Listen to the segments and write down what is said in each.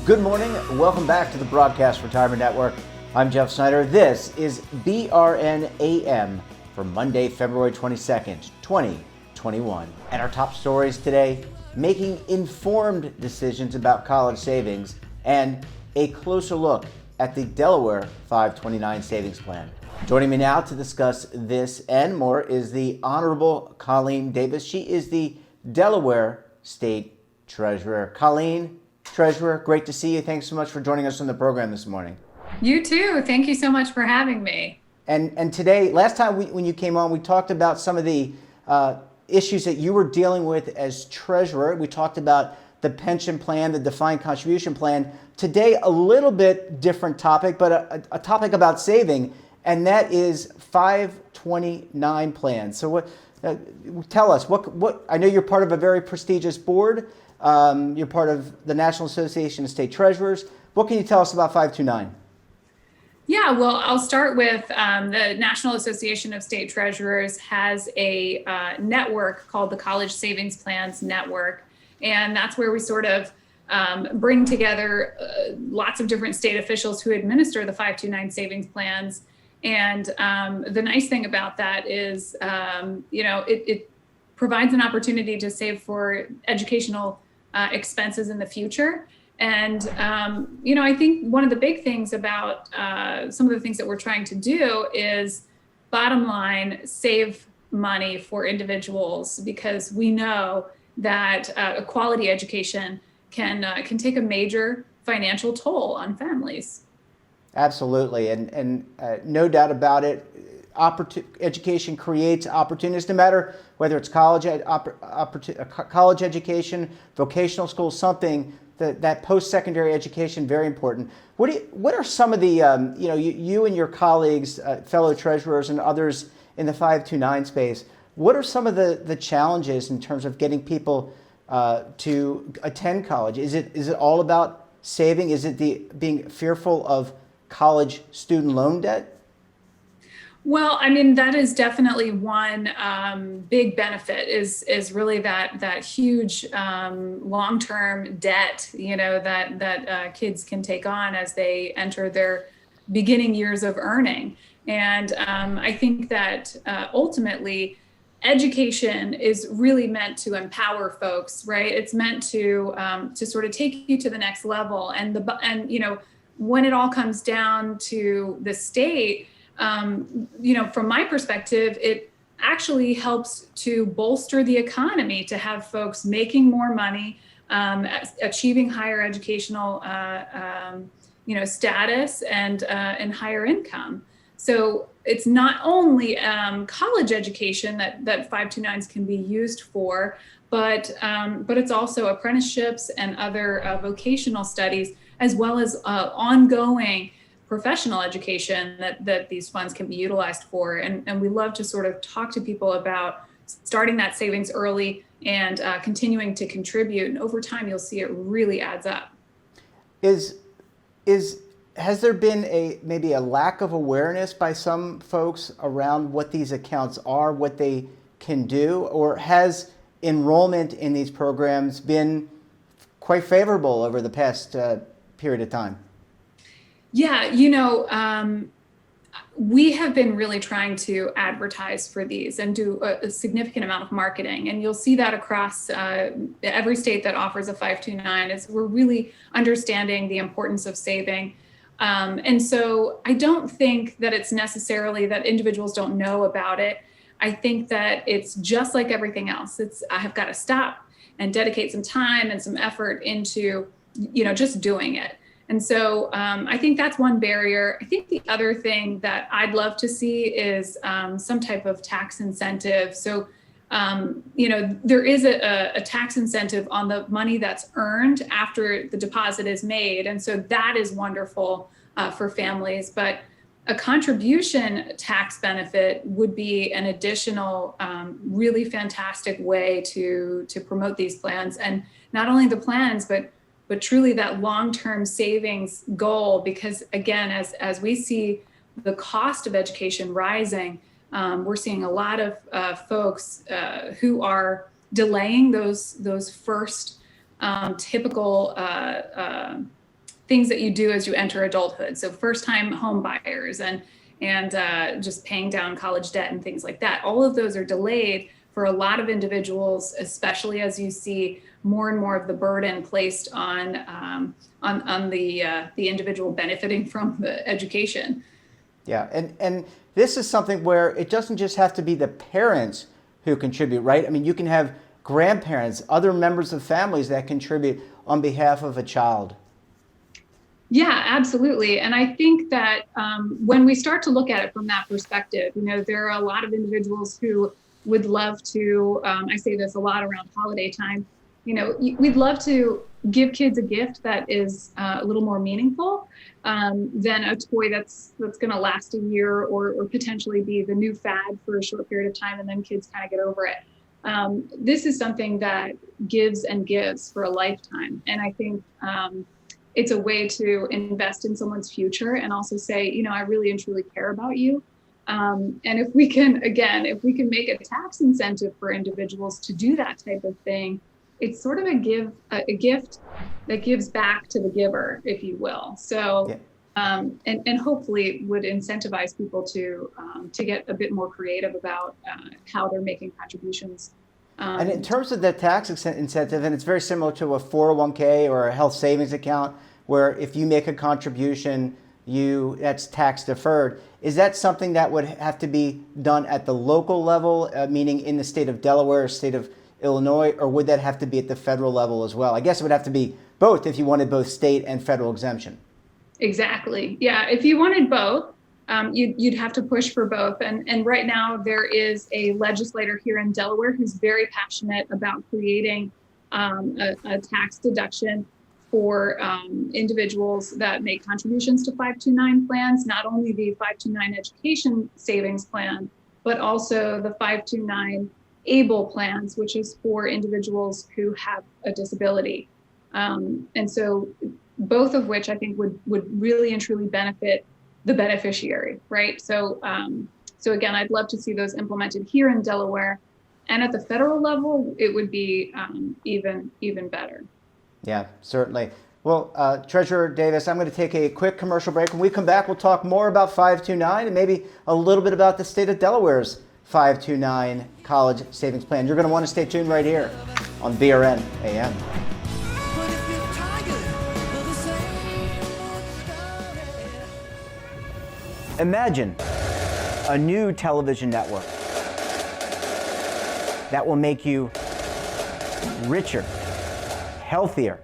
Good morning. Welcome back to the Broadcast Retirement Network. I'm Jeff Snyder. This is BRN AM for Monday, February 22nd, 2021. And our top stories today, making informed decisions about college savings and a closer look at the Delaware 529 savings plan. Joining me now to discuss this and more is the Honorable Colleen Davis. She is the Delaware State Treasurer. Colleen, Treasurer, great to see you. Thanks so much for joining us on the program this morning. You too. Thank you so much for having me. And today, last time when you came on, we talked about some of the issues that you were dealing with as treasurer. We talked about the pension plan, the defined contribution plan. Today, a little bit different topic, but a topic about saving, and that is 529 plans. So what? Tell us, what? I know you're part of a very prestigious board. You're part of the National Association of State Treasurers. What can you tell us about 529? Yeah, well, I'll start with the National Association of State Treasurers has a network called the College Savings Plans Network. And that's where we sort of bring together lots of different state officials who administer the 529 savings plans. And the nice thing about that is, it provides an opportunity to save for educational expenses in the future. And, I think one of the big things about some of the things that we're trying to do is, bottom line, save money for individuals, because we know that a quality education can take a major financial toll on families. Absolutely. And no doubt about it. Education creates opportunities, no matter whether it's college education, vocational school, something that post-secondary education, very important. What are some of the, you and your colleagues, fellow treasurers and others in the 529 space, what are some of the challenges in terms of getting people to attend college? Is it all about saving? Is it being fearful of college student loan debt? Well, I mean, that is definitely one big benefit is really that huge long-term debt, that kids can take on as they enter their beginning years of earning. And I think that ultimately education is really meant to empower folks, right? It's meant to sort of take you to the next level. And when it all comes down to the state, from my perspective, it actually helps to bolster the economy, to have folks making more money, achieving higher educational, status and higher income. So it's not only college education that 529s can be used for, but it's also apprenticeships and other vocational studies, as well as ongoing professional education that these funds can be utilized for. And we love to sort of talk to people about starting that savings early and continuing to contribute. And over time, you'll see it really adds up. Has there been maybe a lack of awareness by some folks around what these accounts are, what they can do, or has enrollment in these programs been quite favorable over the past period of time? Yeah, we have been really trying to advertise for these and do a significant amount of marketing. And you'll see that across every state that offers a 529 is we're really understanding the importance of saving. And so I don't think that it's necessarily that individuals don't know about it. I think that it's just like everything else. I have got to stop and dedicate some time and some effort into, just doing it. And so I think that's one barrier. I think the other thing that I'd love to see is some type of tax incentive. So, there is a tax incentive on the money that's earned after the deposit is made. And so that is wonderful for families. But a contribution tax benefit would be an additional really fantastic way to promote these plans. And not only the plans, but truly that long-term savings goal, because again, as we see the cost of education rising, we're seeing a lot of folks who are delaying those first typical things that you do as you enter adulthood. So first-time home buyers and just paying down college debt and things like that. All of those are delayed for a lot of individuals, especially as you see more and more of the burden placed on the individual benefiting from the education. Yeah, and this is something where it doesn't just have to be the parents who contribute, right? I mean, you can have grandparents, other members of families that contribute on behalf of a child. Yeah, absolutely. And I think that when we start to look at it from that perspective, there are a lot of individuals who would love to, I say this a lot around holiday time, we'd love to give kids a gift that is a little more meaningful than a toy that's going to last a year or potentially be the new fad for a short period of time and then kids kind of get over it. This is something that gives and gives for a lifetime. And I think it's a way to invest in someone's future and also say, I really and truly care about you. And if we can make a tax incentive for individuals to do that type of thing, it's sort of a gift that gives back to the giver, if you will. So, yeah. And hopefully would incentivize people to get a bit more creative about how they're making contributions. And in terms of the tax incentive, and it's very similar to a 401k or a health savings account, where if you make a contribution, that's tax deferred. Is that something that would have to be done at the local level, meaning in the state of Delaware, state of Illinois, or would that have to be at the federal level as well? I guess it would have to be both if you wanted both state and federal exemption. Exactly. Yeah. If you wanted both, you'd have to push for both. And right now there is a legislator here in Delaware who's very passionate about creating a tax deduction for individuals that make contributions to 529 plans, not only the 529 education savings plan, but also the 529 ABLE plans, which is for individuals who have a disability. And so both of which I think would really and truly benefit the beneficiary, right? So again, I'd love to see those implemented here in Delaware, and at the federal level, it would be even better. Yeah, certainly. Well, Treasurer Davis, I'm going to take a quick commercial break. When we come back, we'll talk more about 529 and maybe a little bit about the state of Delaware's 529 college savings plan. You're going to want to stay tuned right here on BRN AM. Imagine a new television network that will make you richer, healthier,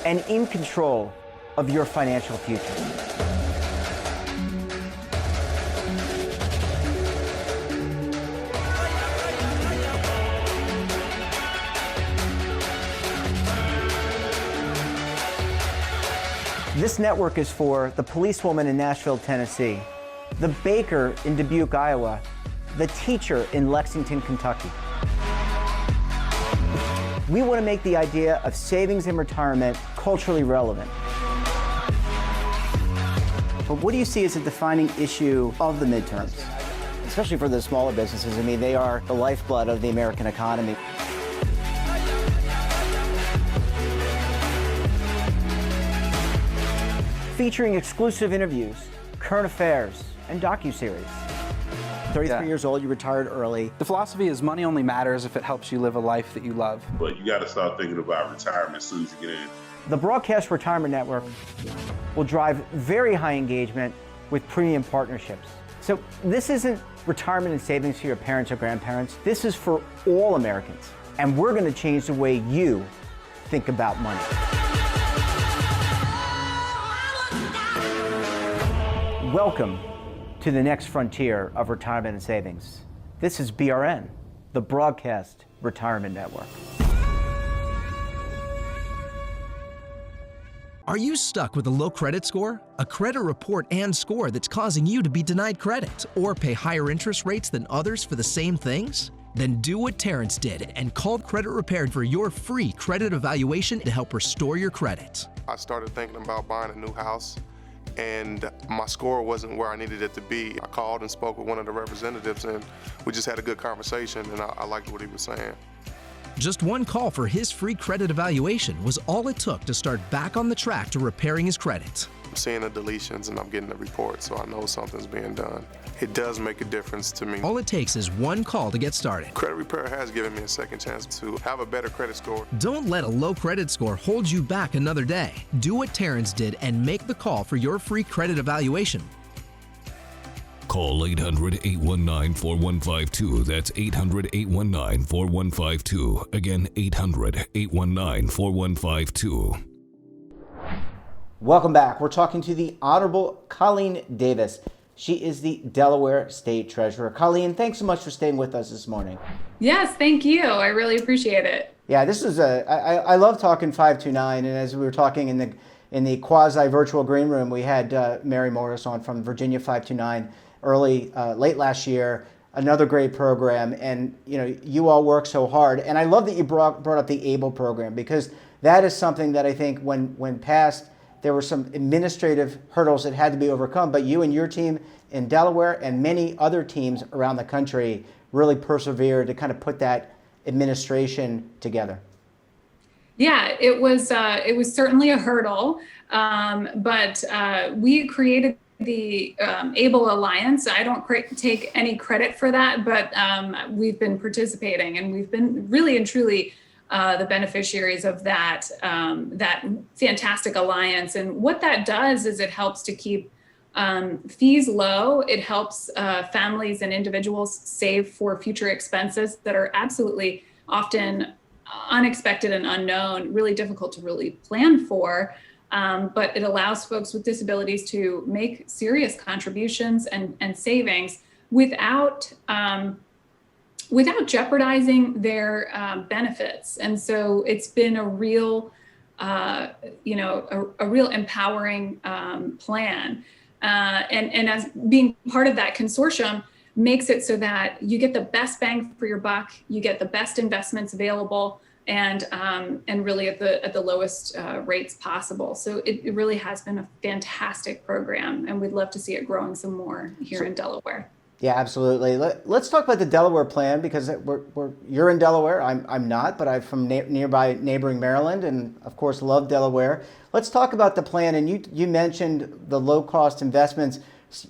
and in control of your financial future. This network is for the policewoman in Nashville, Tennessee, the baker in Dubuque, Iowa, the teacher in Lexington, Kentucky. We want to make the idea of savings and retirement culturally relevant. But what do you see as a defining issue of the midterms, especially for the smaller businesses? I mean, they are the lifeblood of the American economy. Featuring exclusive interviews, current affairs, and docuseries. 33 years old, you retired early. The philosophy is money only matters if it helps you live a life that you love. But you got to start thinking about retirement as soon as you get in. The Broadcast Retirement Network will drive very high engagement with premium partnerships. So this isn't retirement and savings for your parents or grandparents. This is for all Americans. And we're going to change the way you think about money. Welcome to the next frontier of retirement and savings. This is BRN, the Broadcast Retirement Network. Are you stuck with a low credit score? A credit report and score that's causing you to be denied credit or pay higher interest rates than others for the same things? Then do what Terrence did and call Credit Repaired for your free credit evaluation to help restore your credit. I started thinking about buying a new house, and my score wasn't where I needed it to be. I called and spoke with one of the representatives, and we just had a good conversation, and I liked what he was saying. Just one call for his free credit evaluation was all it took to start back on the track to repairing his credit. I'm seeing the deletions and I'm getting the report, so I know something's being done. It does make a difference to me. All it takes is one call to get started. Credit repair has given me a second chance to have a better credit score. Don't let a low credit score hold you back another day. Do what Terrence did and make the call for your free credit evaluation. Call 800-819-4152. That's 800-819-4152. Again, 800-819-4152. Welcome back. We're talking to the Honorable Colleen Davis. She is the Delaware State Treasurer. Colleen, thanks so much for staying with us this morning. Yes, thank you. I really appreciate it. Yeah, this is I love talking 529, and as we were talking in the quasi-virtual green room, we had Mary Morris on from Virginia 529 late last year. Another great program, and you all work so hard. And I love that you brought up the ABLE program, because that is something that I think when passed, there were some administrative hurdles that had to be overcome, but you and your team in Delaware and many other teams around the country really persevered to kind of put that administration together. Yeah, it was certainly a hurdle, but we created the ABLE Alliance. I don't take any credit for that, but we've been participating, and we've been really and truly the beneficiaries of that fantastic alliance. And what that does is it helps to keep fees low. It helps families and individuals save for future expenses that are absolutely often unexpected and unknown, really difficult to really plan for. But it allows folks with disabilities to make serious contributions and savings without jeopardizing their benefits. And so it's been a real, a real empowering plan. And as being part of that consortium makes it so that you get the best bang for your buck, you get the best investments available, and really at the lowest rates possible. So it really has been a fantastic program, and we'd love to see it growing some more here in Delaware. Yeah, absolutely. Let's talk about the Delaware plan, because you're in Delaware. I'm not, but I'm from nearby neighboring Maryland, and of course love Delaware. Let's talk about the plan. And you mentioned the low cost investments.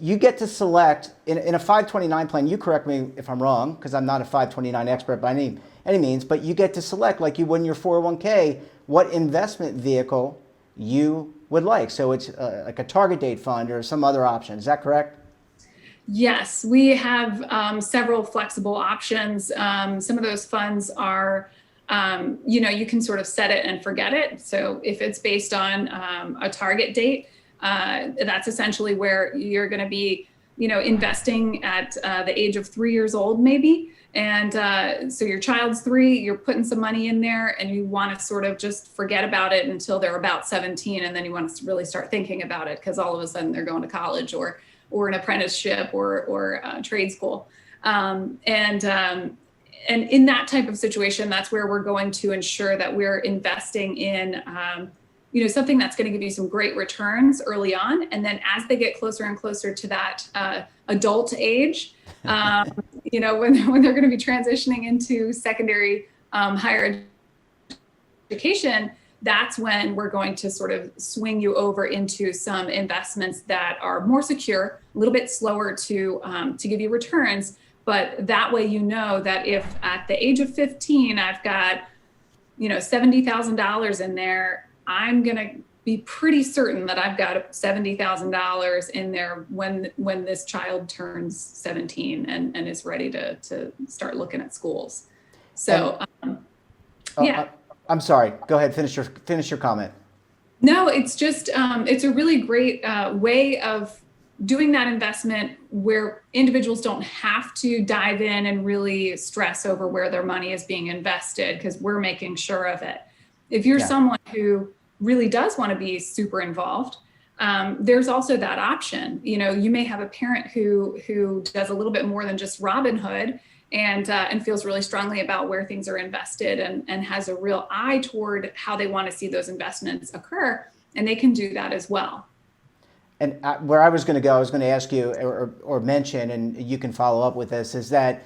You get to select in a 529 plan. You correct me if I'm wrong, because I'm not a 529 expert by any means. But you get to select, like you would in your 401k, what investment vehicle you would like. So it's like a target date fund or some other option. Is that correct? Yes, we have several flexible options. Some of those funds are, you can sort of set it and forget it. So if it's based on a target date, that's essentially where you're going to be, investing at the age of 3 years old, maybe. And so your child's 3, you're putting some money in there, and you want to sort of just forget about it until they're about 17. And then you want to really start thinking about it, because all of a sudden they're going to college or an apprenticeship or trade school. And in that type of situation, that's where we're going to ensure that we're investing in, something that's going to give you some great returns early on. And then as they get closer and closer to that adult age, when they're going to be transitioning into secondary higher education, that's when we're going to sort of swing you over into some investments that are more secure, a little bit slower to give you returns. But that way, that if at the age of 15, I've got, $70,000 in there, I'm going to be pretty certain that I've got $70,000 in there when this child turns 17 and is ready to start looking at schools. So, yeah. I'm sorry. Go ahead. Finish your comment. No, it's just it's a really great way of doing that investment where individuals don't have to dive in and really stress over where their money is being invested, because we're making sure of it. If you're someone who really does want to be super involved, there's also that option. You may have a parent who does a little bit more than just Robinhood, and feels really strongly about where things are invested and has a real eye toward how they want to see those investments occur, and they can do that as well. And where I was going to go, I was going to ask you or mention, and you can follow up with this, is that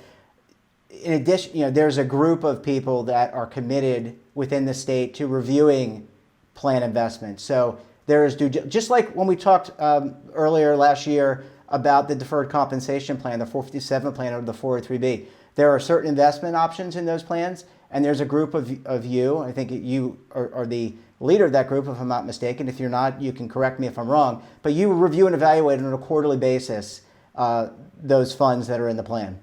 in addition, there's a group of people that are committed within the state to reviewing plan investments. So there is just like when we talked earlier last year about the deferred compensation plan, the 457 plan, or the 403B. There are certain investment options in those plans, and there's a group of you. I think you are the leader of that group, if I'm not mistaken. If you're not, you can correct me if I'm wrong. But you review and evaluate on a quarterly basis those funds that are in the plan.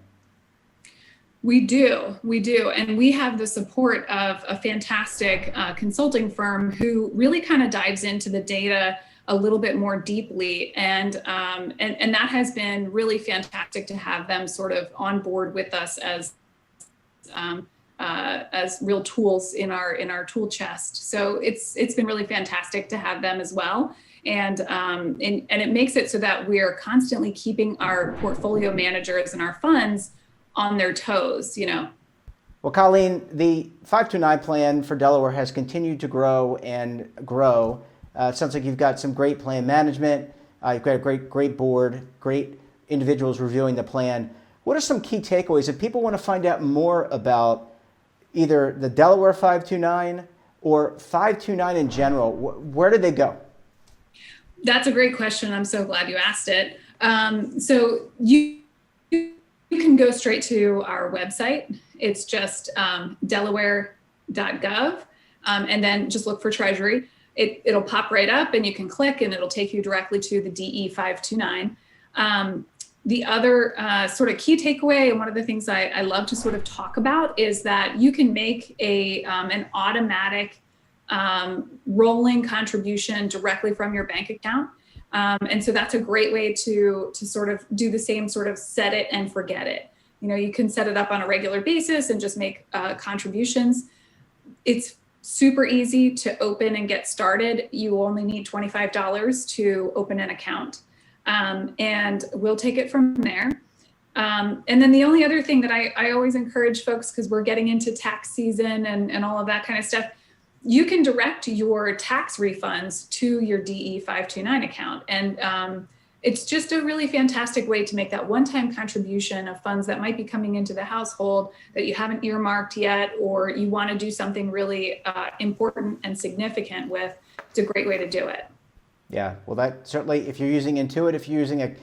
We do. And we have the support of a fantastic consulting firm who really kind of dives into the data a little bit more deeply. And that has been really fantastic to have them sort of on board with us as real tools in our tool chest. So it's been really fantastic to have them as well. And it makes it so that we are constantly keeping our portfolio managers and our funds on their toes, Well, Colleen, the 529 plan for Delaware has continued to grow and grow. It sounds like you've got some great plan management. You've got a great board, great individuals reviewing the plan. What are some key takeaways if people want to find out more about either the Delaware 529 or 529 in general? Where do they go? That's a great question. I'm so glad you asked it. So you can go straight to our website. It's just delaware.gov, and then just look for Treasury. It'll pop right up, and you can click, and it'll take you directly to the DE 529. The other sort of key takeaway, and one of the things I love to sort of talk about, is that you can make an automatic rolling contribution directly from your bank account. And so that's a great way to sort of do the same sort of set it and forget it. You can set it up on a regular basis and just make contributions. It's super easy to open and get started. You only need $25 to open an account. And we'll take it from there. And then the only other thing that I always encourage folks, because we're getting into tax season and all of that kind of stuff, you can direct your tax refunds to your DE 529 account. And it's just a really fantastic way to make that one-time contribution of funds that might be coming into the household that you haven't earmarked yet, or you want to do something really important and significant with. It's a great way to do it. Yeah, well, that certainly, if you're using Intuit, if you're using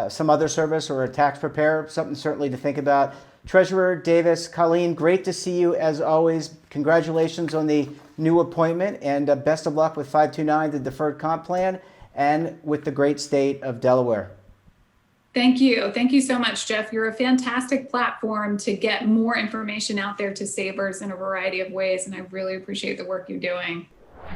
some other service or a tax preparer, something certainly to think about. Treasurer Davis, Colleen, great to see you as always. Congratulations on the new appointment, and best of luck with 529, the deferred comp plan, and with the great state of Delaware. Thank you. Thank you so much, Jeff. You're a fantastic platform to get more information out there to savers in a variety of ways, and I really appreciate the work you're doing.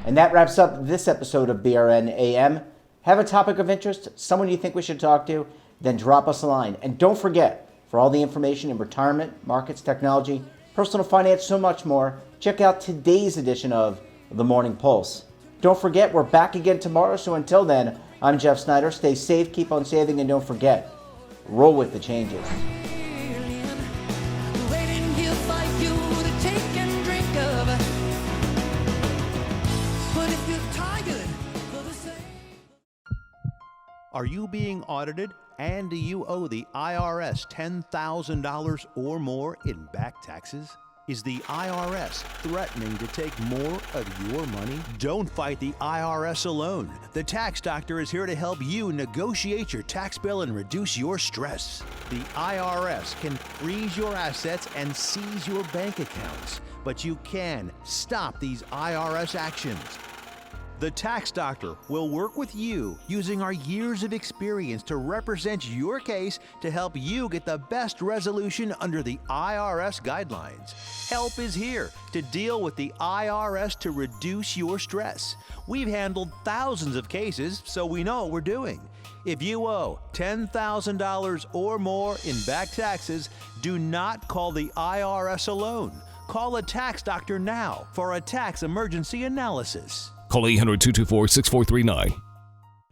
And that wraps up this episode of BRN AM. Have a topic of interest, someone you think we should talk to, then drop us a line. And don't forget, for all the information in retirement, markets, technology, personal finance, so much more, check out today's edition of The Morning Pulse. Don't forget, we're back again tomorrow, so until then, I'm Jeff Snyder. Stay safe, keep on saving, and don't forget, roll with the changes. Are you being audited, and do you owe the IRS $10,000 or more in back taxes? Is the IRS threatening to take more of your money? Don't fight the IRS alone. The Tax Doctor is here to help you negotiate your tax bill and reduce your stress. The IRS can freeze your assets and seize your bank accounts, but you can stop these IRS actions. The Tax Doctor will work with you using our years of experience to represent your case to help you get the best resolution under the IRS guidelines. Help is here to deal with the IRS to reduce your stress. We've handled thousands of cases, so we know what we're doing. If you owe $10,000 or more in back taxes, do not call the IRS alone. Call a Tax Doctor now for a tax emergency analysis. Call 800-224-6439.